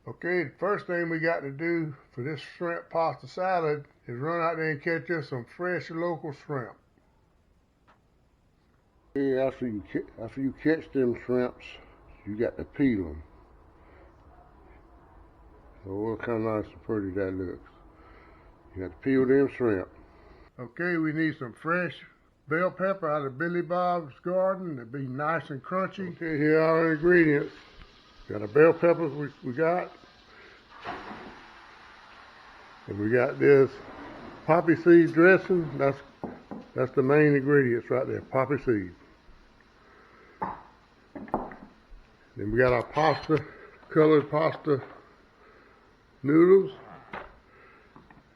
Okay, the first thing we got to do for this shrimp pasta salad is run out there and catch us some fresh local shrimp. Okay, after you catch them shrimps, you got to peel them. So look how nice and pretty that looks. You got to peel them shrimp. Okay, we need some fresh bell pepper out of Billy Bob's garden to be nice and crunchy. Okay, here are our ingredients. Got a bell pepper we got. And we got this poppy seed dressing. That's the main ingredients right there, poppy seed. Then we got our colored pasta noodles.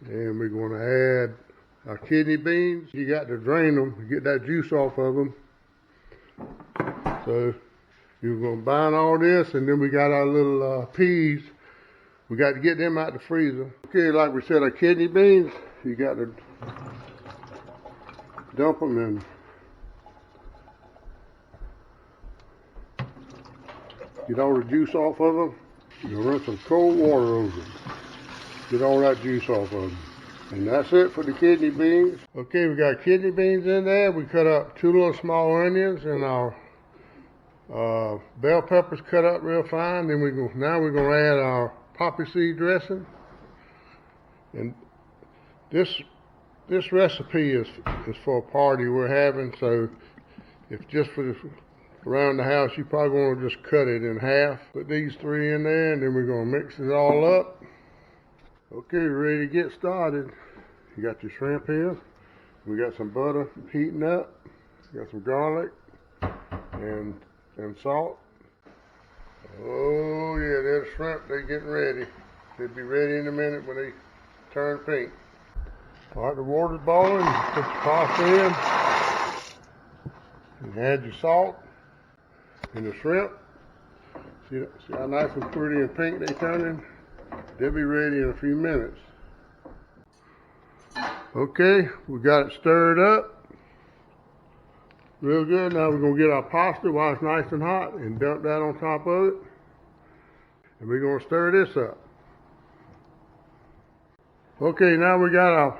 And we're going to add our kidney beans. You got to drain them, get that juice off of them. So you're going to bind all this, and then we got our little peas. We got to get them out the freezer. Okay, like we said, our kidney beans, you got to dump them and get all the juice off of them. You'll run some cold water over them. Get all that juice off of them. And that's it for the kidney beans. Okay, we got kidney beans in there. We cut up 2 little small onions and our bell peppers cut up real fine. Then now we're going to add our poppy seed dressing. And this recipe is for a party we're having. So if just for around the house, you probably want to just cut it in half. Put these 3 in there, and then we're going to mix it all up. Okay, ready to get started. You got your shrimp here. We got some butter heating up. We got some garlic and salt. Oh yeah, there's shrimp. They're getting ready. They'll be ready in a minute when they turn pink. All right, the water's boiling. Put your pasta in. And add your salt and the shrimp. See how nice and pretty and pink they're turning? They'll be ready in a few minutes. Okay, we got it stirred up real good. Now we're going to get our pasta while it's nice and hot and dump that on top of it. And we're going to stir this up. Okay, now we got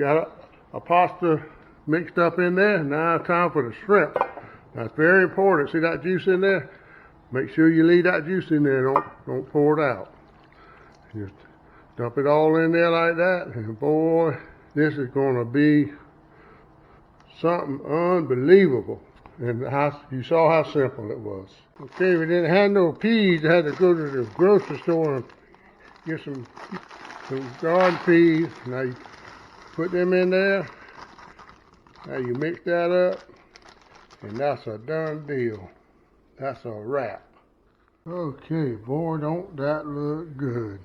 our pasta mixed up in there. Now it's time for the shrimp. That's very important. See that juice in there? Make sure you leave that juice in there. Don't pour it out. Just dump it all in there like that, and boy, this is going to be something unbelievable. And you saw how simple it was. Okay, we didn't have no peas. I had to go to the grocery store and get some garden peas. Now you put them in there. Now you mix that up, and that's a done deal. That's a wrap. Okay, boy, don't that look good.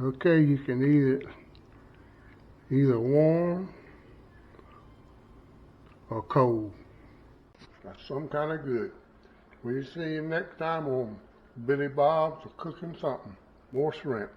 Okay, you can eat it either warm or cold. That's some kind of good. We'll see you next time on Billy Bob's Cooking Something. More shrimp.